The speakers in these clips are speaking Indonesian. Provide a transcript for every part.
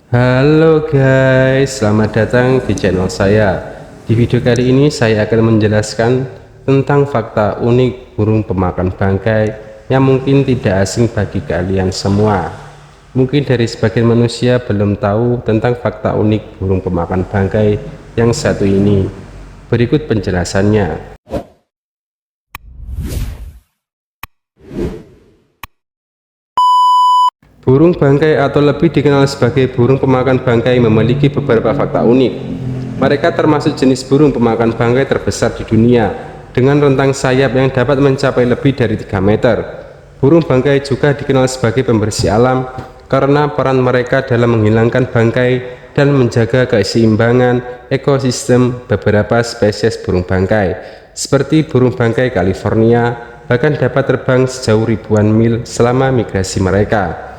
Halo guys, selamat datang di channel saya. Di video kali ini saya akan menjelaskan tentang fakta unik burung pemakan bangkai yang mungkin tidak asing bagi kalian semua. Mungkin dari sebagian manusia belum tahu tentang fakta unik burung pemakan bangkai yang satu ini. Berikut penjelasannya. Burung bangkai atau lebih dikenal sebagai burung pemakan bangkai memiliki beberapa fakta unik. Mereka termasuk jenis burung pemakan bangkai terbesar di dunia dengan rentang sayap yang dapat mencapai lebih dari 3 meter. Burung bangkai juga dikenal sebagai pembersih alam karena peran mereka dalam menghilangkan bangkai dan menjaga keseimbangan ekosistem. Beberapa spesies burung bangkai seperti burung bangkai California bahkan dapat terbang sejauh ribuan mil selama migrasi mereka.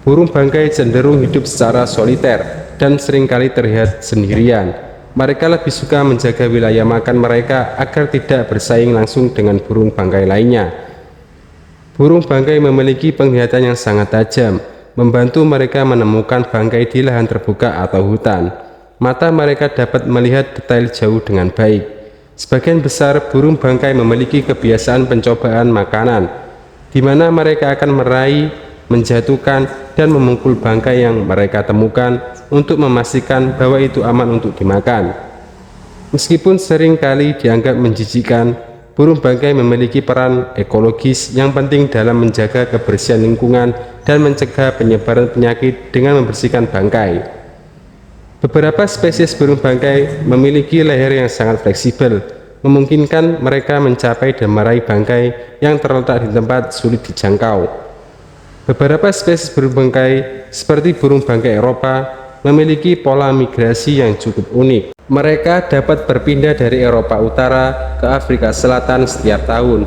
Burung bangkai cenderung hidup secara soliter dan seringkali terlihat sendirian. Mereka lebih suka menjaga wilayah makan mereka agar tidak bersaing langsung dengan burung bangkai lainnya. Burung bangkai memiliki penglihatan yang sangat tajam, membantu mereka menemukan bangkai di lahan terbuka atau hutan. Mata mereka dapat melihat detail jauh dengan baik. Sebagian besar burung bangkai memiliki kebiasaan pencobaan makanan, di mana mereka akan meraih, menjatuhkan, dan memukul bangkai yang mereka temukan untuk memastikan bahwa itu aman untuk dimakan. Meskipun sering kali dianggap menjijikkan, burung bangkai memiliki peran ekologis yang penting dalam menjaga kebersihan lingkungan dan mencegah penyebaran penyakit dengan membersihkan bangkai. Beberapa spesies burung bangkai memiliki leher yang sangat fleksibel, memungkinkan mereka mencapai dan meraih bangkai yang terletak di tempat sulit dijangkau. Beberapa spesies burung bangkai seperti burung bangkai Eropa memiliki pola migrasi yang cukup unik. Mereka dapat berpindah dari Eropa Utara ke Afrika Selatan setiap tahun.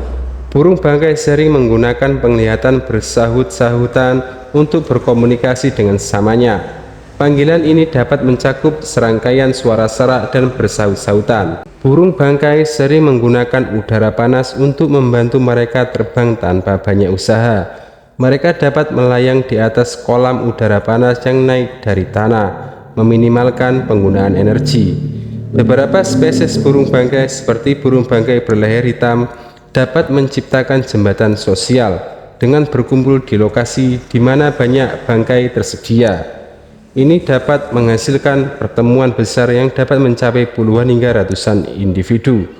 Burung bangkai sering menggunakan penglihatan bersahut-sahutan untuk berkomunikasi dengan sesamanya. Panggilan ini dapat mencakup serangkaian suara serak dan bersahut-sahutan. Burung bangkai sering menggunakan udara panas untuk membantu mereka terbang tanpa banyak usaha. Mereka dapat melayang di atas kolam udara panas yang naik dari tanah, meminimalkan penggunaan energi. Beberapa spesies burung bangkai seperti burung bangkai berleher hitam dapat menciptakan jembatan sosial dengan berkumpul di lokasi di mana banyak bangkai tersedia. Ini dapat menghasilkan pertemuan besar yang dapat mencapai puluhan hingga ratusan individu.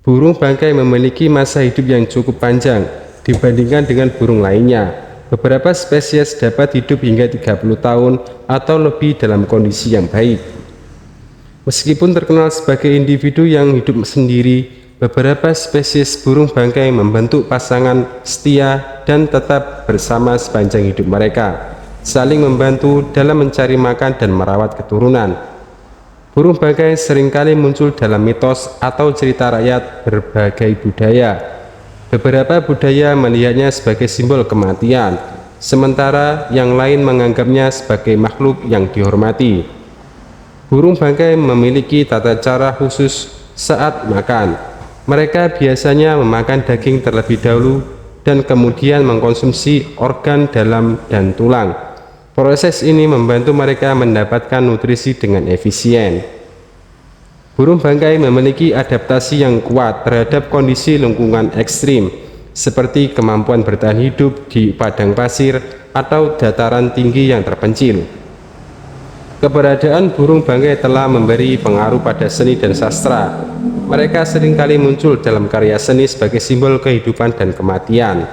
Burung bangkai memiliki masa hidup yang cukup panjang dibandingkan dengan burung lainnya. Beberapa spesies dapat hidup hingga 30 tahun atau lebih dalam kondisi yang baik. Meskipun terkenal sebagai individu yang hidup sendiri, beberapa spesies burung bangkai membentuk pasangan setia dan tetap bersama sepanjang hidup mereka, saling membantu dalam mencari makan dan merawat keturunan. Burung bangkai seringkali muncul dalam mitos atau cerita rakyat berbagai budaya. Beberapa budaya melihatnya sebagai simbol kematian, sementara yang lain menganggapnya sebagai makhluk yang dihormati. Burung bangkai memiliki tata cara khusus saat makan. Mereka biasanya memakan daging terlebih dahulu dan kemudian mengkonsumsi organ dalam dan tulang. Proses ini membantu mereka mendapatkan nutrisi dengan efisien. Burung bangkai memiliki adaptasi yang kuat terhadap kondisi lingkungan ekstrim, seperti kemampuan bertahan hidup di padang pasir atau dataran tinggi yang terpencil. Keberadaan burung bangkai telah memberi pengaruh pada seni dan sastra. Mereka seringkali muncul dalam karya seni sebagai simbol kehidupan dan kematian.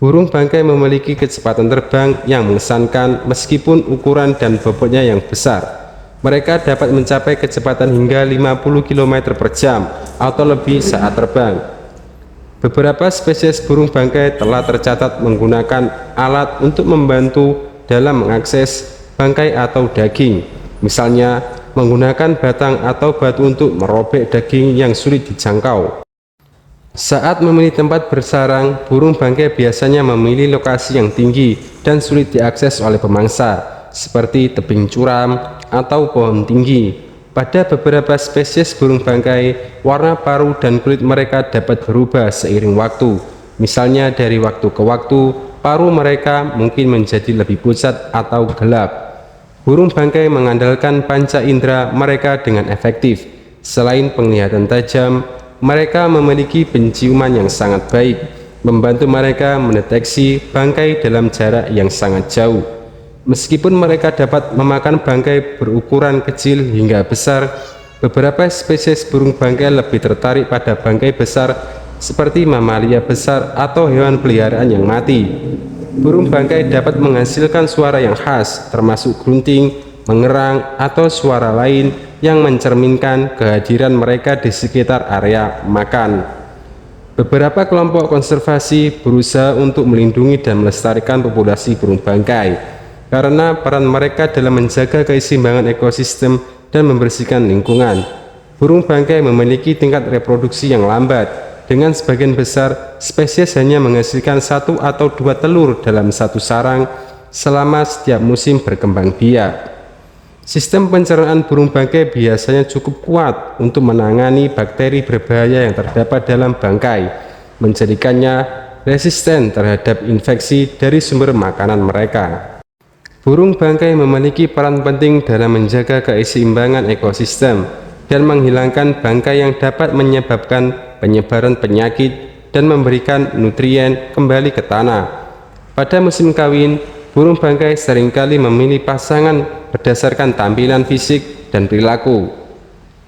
Burung bangkai memiliki kecepatan terbang yang mengesankan meskipun ukuran dan bobotnya yang besar. Mereka dapat mencapai kecepatan hingga 50 km per jam atau lebih saat terbang. Beberapa spesies burung bangkai telah tercatat menggunakan alat untuk membantu dalam mengakses bangkai atau daging, misalnya menggunakan batang atau batu untuk merobek daging yang sulit dijangkau. Saat memilih tempat bersarang, burung bangkai biasanya memilih lokasi yang tinggi dan sulit diakses oleh pemangsa, seperti tebing curam atau pohon tinggi. Pada beberapa spesies burung bangkai, warna paruh dan kulit mereka dapat berubah seiring waktu. Misalnya dari waktu ke waktu, paruh mereka mungkin menjadi lebih pucat atau gelap. Burung bangkai mengandalkan panca indera mereka dengan efektif. Selain penglihatan tajam, mereka memiliki penciuman yang sangat baik, membantu mereka mendeteksi bangkai dalam jarak yang sangat jauh. Meskipun mereka dapat memakan bangkai berukuran kecil hingga besar, beberapa spesies burung bangkai lebih tertarik pada bangkai besar seperti mamalia besar atau hewan peliharaan yang mati. Burung bangkai dapat menghasilkan suara yang khas, termasuk grunting, mengerang, atau suara lain yang mencerminkan kehadiran mereka di sekitar area makan. Beberapa kelompok konservasi berusaha untuk melindungi dan melestarikan populasi burung bangkai, karena peran mereka dalam menjaga keseimbangan ekosistem dan membersihkan lingkungan. Burung bangkai memiliki tingkat reproduksi yang lambat. Dengan sebagian besar, spesies hanya menghasilkan 1 atau 2 telur dalam satu sarang selama setiap musim berkembang biak. Sistem pencernaan burung bangkai biasanya cukup kuat untuk menangani bakteri berbahaya yang terdapat dalam bangkai, menjadikannya resisten terhadap infeksi dari sumber makanan mereka. Burung bangkai memiliki peran penting dalam menjaga keseimbangan ekosistem dan menghilangkan bangkai yang dapat menyebabkan penyebaran penyakit dan memberikan nutrien kembali ke tanah. Pada musim kawin, burung bangkai seringkali memilih pasangan berdasarkan tampilan fisik dan perilaku.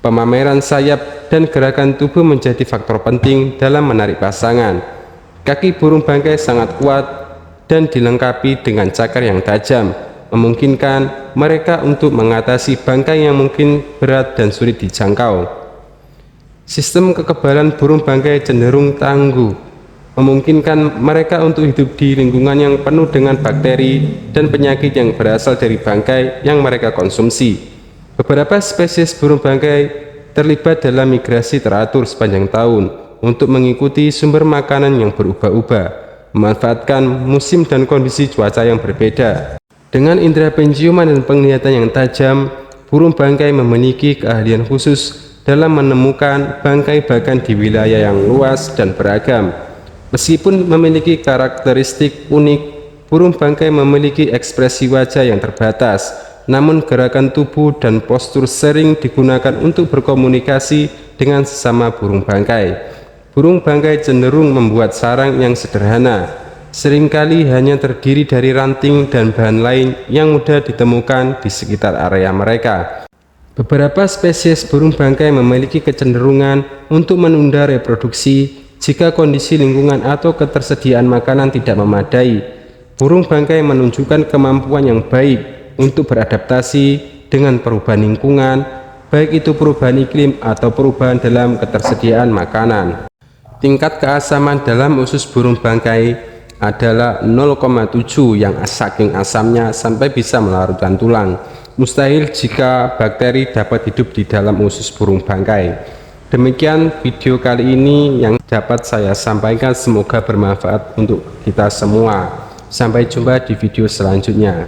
Pemameran sayap dan gerakan tubuh menjadi faktor penting dalam menarik pasangan. Kaki burung bangkai sangat kuat dan dilengkapi dengan cakar yang tajam, memungkinkan mereka untuk mengatasi bangkai yang mungkin berat dan sulit dijangkau. Sistem kekebalan burung bangkai cenderung tangguh, memungkinkan mereka untuk hidup di lingkungan yang penuh dengan bakteri dan penyakit yang berasal dari bangkai yang mereka konsumsi. Beberapa spesies burung bangkai terlibat dalam migrasi teratur sepanjang tahun untuk mengikuti sumber makanan yang berubah-ubah, memanfaatkan musim dan kondisi cuaca yang berbeda. Dengan indera penciuman dan penglihatan yang tajam, burung bangkai memiliki keahlian khusus dalam menemukan bangkai bahkan di wilayah yang luas dan beragam. Meskipun memiliki karakteristik unik, burung bangkai memiliki ekspresi wajah yang terbatas, namun gerakan tubuh dan postur sering digunakan untuk berkomunikasi dengan sesama burung bangkai. Burung bangkai cenderung membuat sarang yang sederhana, seringkali hanya terdiri dari ranting dan bahan lain yang mudah ditemukan di sekitar area mereka. Beberapa spesies burung bangkai memiliki kecenderungan untuk menunda reproduksi jika kondisi lingkungan atau ketersediaan makanan tidak memadai. Burung bangkai menunjukkan kemampuan yang baik untuk beradaptasi dengan perubahan lingkungan, baik itu perubahan iklim atau perubahan dalam ketersediaan makanan. Tingkat keasaman dalam usus burung bangkai adalah 0,7 yang saking asamnya sampai bisa melarutkan tulang. Mustahil jika bakteri dapat hidup di dalam usus burung bangkai. Demikian video kali ini yang dapat saya sampaikan, semoga bermanfaat untuk kita semua. Sampai jumpa di video selanjutnya.